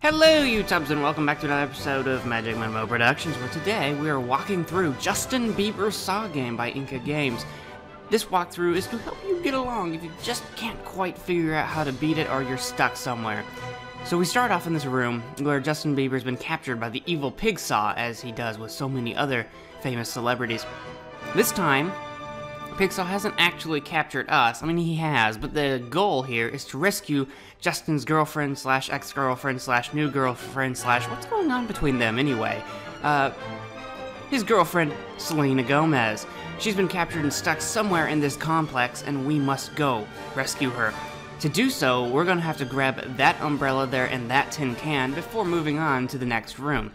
Hello YouTubers and welcome back to another episode of MagicManMo Productions, where today we are walking through Justin Bieber's Saw game by Inkagames. This walkthrough is to help you get along if you just can't quite figure out how to beat it or you're stuck somewhere. So we start off in this room where Justin Bieber's been captured by the evil pig saw, as he does with so many other famous celebrities. This time, Pigsaw hasn't actually captured us. I mean, he has, but the goal here is to rescue Justin's girlfriend slash ex-girlfriend slash new girlfriend slash what's going on between them anyway? His girlfriend, Selena Gomez. She's been captured and stuck somewhere in this complex, and we must go rescue her. To do so, we're gonna have to grab that umbrella there and that tin can before moving on to the next room.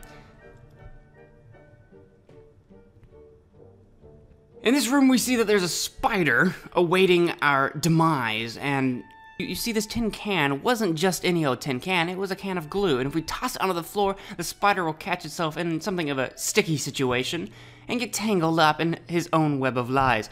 In this room, we see that there's a spider awaiting our demise, and you see this tin can wasn't just any old tin can, it was a can of glue, and if we toss it onto the floor, the spider will catch itself in something of a sticky situation and get tangled up in his own web of lies.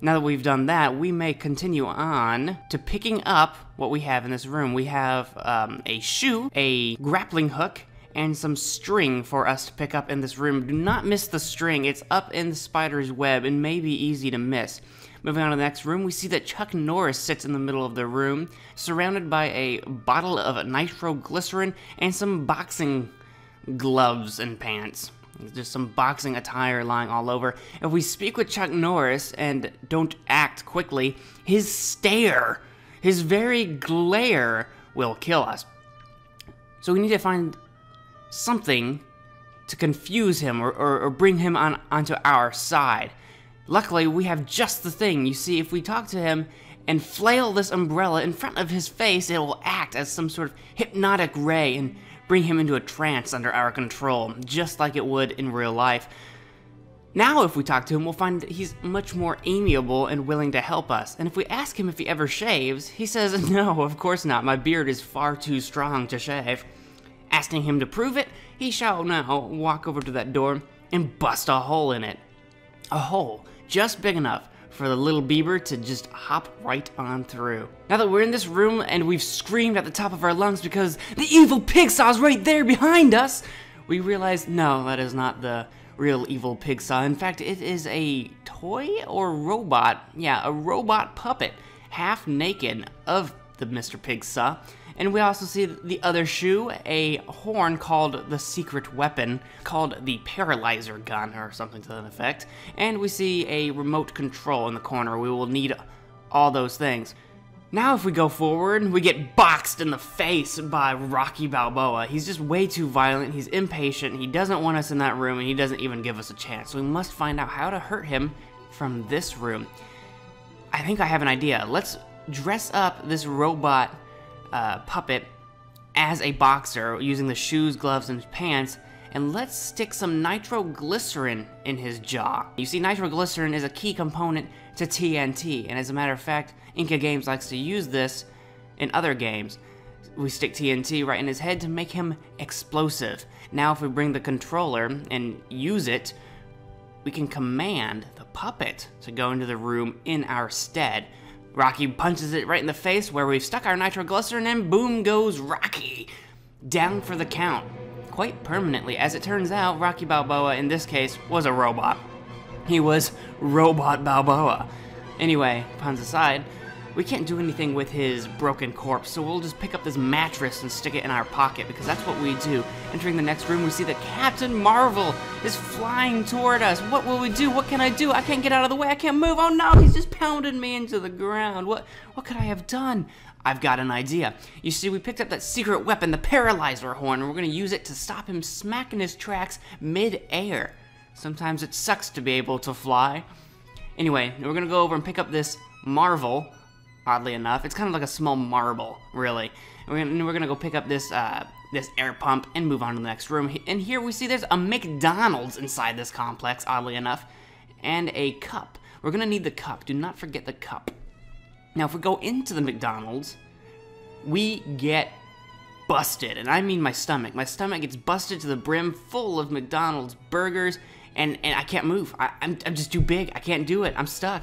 Now that we've done that, we may continue on to picking up what we have in this room. We have a shoe, a grappling hook, and some string for us to pick up in this room. Do not miss the string. It's up in the spider's web and may be easy to miss. Moving on to the next room, we see that Chuck Norris sits in the middle of the room, surrounded by a bottle of nitroglycerin and some boxing gloves and pants. There's some boxing attire lying all over. If we speak with Chuck Norris and don't act quickly, his stare, his very glare, will kill us. So we need to find something to confuse him or bring him onto our side. Luckily, we have just the thing. You see, if we talk to him and flail this umbrella in front of his face, it will act as some sort of hypnotic ray and bring him into a trance under our control, just like it would in real life. Now, if we talk to him, we'll find that he's much more amiable and willing to help us. And if we ask him if he ever shaves, he says, "No, of course not. My beard is far too strong to shave." Asking him to prove it, he shall now walk over to that door and bust a hole in it. A hole just big enough for the little Bieber to just hop right on through. Now that we're in this room and we've screamed at the top of our lungs because the evil pigsaw's right there behind us, we realize, no, that is not the real evil pigsaw. In fact, it is a toy or robot, yeah, a robot puppet, half naked, of the Mr. Pigsaw. And we also see the other shoe, a horn called the secret weapon, called the paralyzer gun, or something to that effect. And we see a remote control in the corner. We will need all those things. Now if we go forward, we get boxed in the face by Rocky Balboa. He's just way too violent, he's impatient, he doesn't want us in that room, and he doesn't even give us a chance. So we must find out how to hurt him from this room. I think I have an idea. Let's dress up this robot puppet as a boxer using the shoes, gloves, and pants, and let's stick some nitroglycerin in his jaw. You see, nitroglycerin is a key component to TNT, and as a matter of fact, Inkagames likes to use this in other games. We stick TNT right in his head to make him explosive. Now if we bring the controller and use it, we can command the puppet to go into the room in our stead. Rocky punches it right in the face where we've stuck our nitroglycerin, and boom goes Rocky, down for the count, quite permanently. As it turns out, Rocky Balboa in this case was a robot. He was Robot Balboa. Anyway, puns aside, we can't do anything with his broken corpse, so we'll just pick up this mattress and stick it in our pocket, because that's what we do. Entering the next room, we see that Captain Marvel is flying toward us. What will we do? What can I do? I can't get out of the way. I can't move. Oh no, he's just pounded me into the ground. What could I have done? I've got an idea. You see, we picked up that secret weapon, the paralyzer horn, and we're going to use it to stop him smack in his tracks mid-air. Sometimes it sucks to be able to fly. Anyway, we're going to go over and pick up this Marvel. Oddly enough, it's kind of like a small marble, really. And we're gonna go pick up this this air pump and move on to the next room. And here we see there's a McDonald's inside this complex, oddly enough, and a cup. We're gonna need the cup. Do not forget the cup. Now, if we go into the McDonald's, we get busted, and I mean my stomach. My stomach gets busted to the brim, full of McDonald's burgers, and I can't move. I'm just too big. I can't do it. I'm stuck.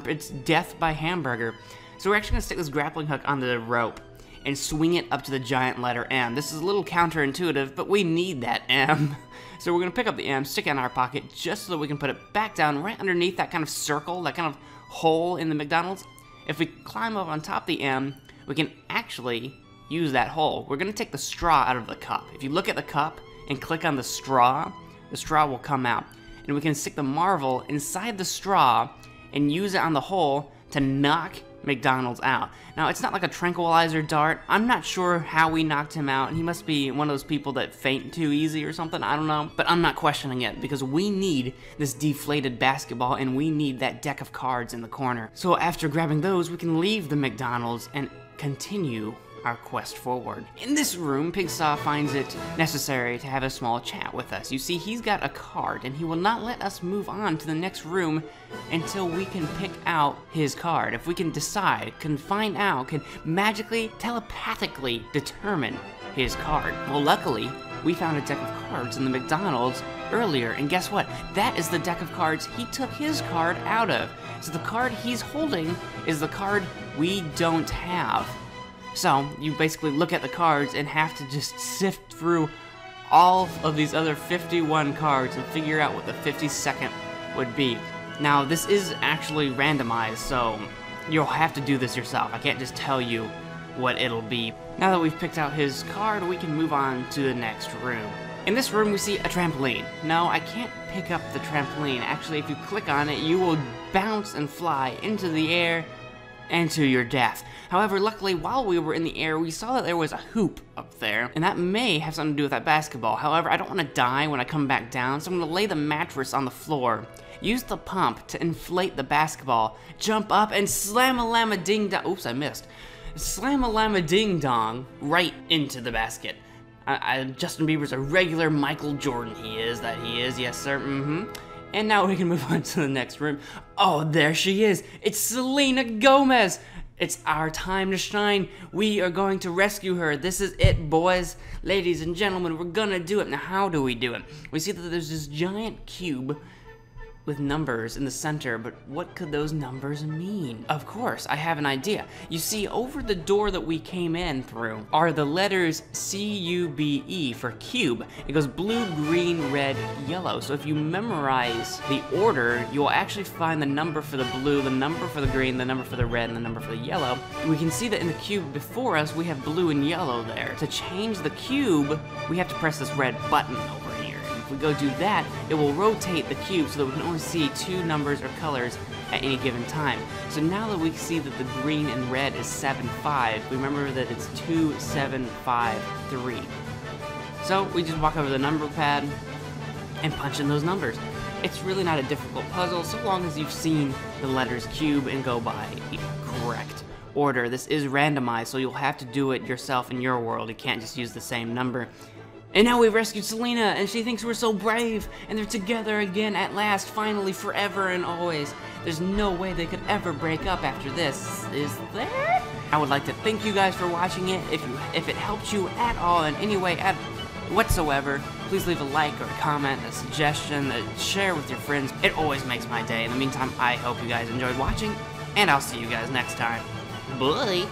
It's death by hamburger. So we're actually gonna stick this grappling hook onto the rope, and swing it up to the giant letter M. This is a little counterintuitive, but we need that M. So we're gonna pick up the M, stick it in our pocket, just so that we can put it back down right underneath that kind of circle, that kind of hole in the McDonald's. If we climb up on top of the M, we can actually use that hole. We're gonna take the straw out of the cup. If you look at the cup and click on the straw will come out. And we can stick the marvel inside the straw and use it on the hole to knock McDonald's out. Now, it's not like a tranquilizer dart. I'm not sure how we knocked him out. He must be one of those people that faint too easy or something, I don't know. But I'm not questioning it, because we need this deflated basketball and we need that deck of cards in the corner. So after grabbing those, we can leave the McDonald's and continue our quest forward. In this room, Pigsaw finds it necessary to have a small chat with us. You see, he's got a card, and he will not let us move on to the next room until we can pick out his card. If we can decide, can find out, can magically, telepathically determine his card. Well, luckily, we found a deck of cards in the McDonald's earlier, and guess what? That is the deck of cards he took his card out of. So the card he's holding is the card we don't have. So, you basically look at the cards and have to just sift through all of these other 51 cards and figure out what the 52nd would be. Now, this is actually randomized, so you'll have to do this yourself. I can't just tell you what it'll be. Now that we've picked out his card, we can move on to the next room. In this room, we see a trampoline. No, I can't pick up the trampoline. Actually, if you click on it, you will bounce and fly into the air and to your death. However, luckily, while we were in the air, we saw that there was a hoop up there, and that may have something to do with that basketball. However, I don't want to die when I come back down, so I'm going to lay the mattress on the floor, use the pump to inflate the basketball, jump up, and slam-a-llama-ding-dong. Oops, I missed. Slam-a-llama-ding-dong right into the basket. Justin Bieber's a regular Michael Jordan. He is, yes sir, And now we can move on to the next room. Oh, there she is. It's Selena Gomez. It's our time to shine. We are going to rescue her. This is it, boys. Ladies and gentlemen, we're gonna do it. Now, how do we do it? We see that there's this giant cube with numbers in the center, but what could those numbers mean? Of course, I have an idea. You see, over the door that we came in through are the letters C-U-B-E for cube. It goes blue, green, red, yellow. So if you memorize the order, you'll actually find the number for the blue, the number for the green, the number for the red, and the number for the yellow. We can see that in the cube before us, we have blue and yellow there. To change the cube, we have to press this red button over here. If we go do that, it will rotate the cube so that we can only see two numbers or colors at any given time. So now that we see that the green and red is 7-5, remember that it's 2, 7, 5, 3. So we just walk over the number pad and punch in those numbers. It's really not a difficult puzzle so long as you've seen the letters cube and go by the correct order. This is randomized, so you'll have to do it yourself in your world. You can't just use the same number. And now we've rescued Selena, and she thinks we're so brave, and they're together again at last, finally, forever and always. There's no way they could ever break up after this, is there? I would like to thank you guys for watching it. If it helped you at all in any way whatsoever, please leave a like or a comment, a suggestion, share with your friends. It always makes my day. In the meantime, I hope you guys enjoyed watching, and I'll see you guys next time. Bye!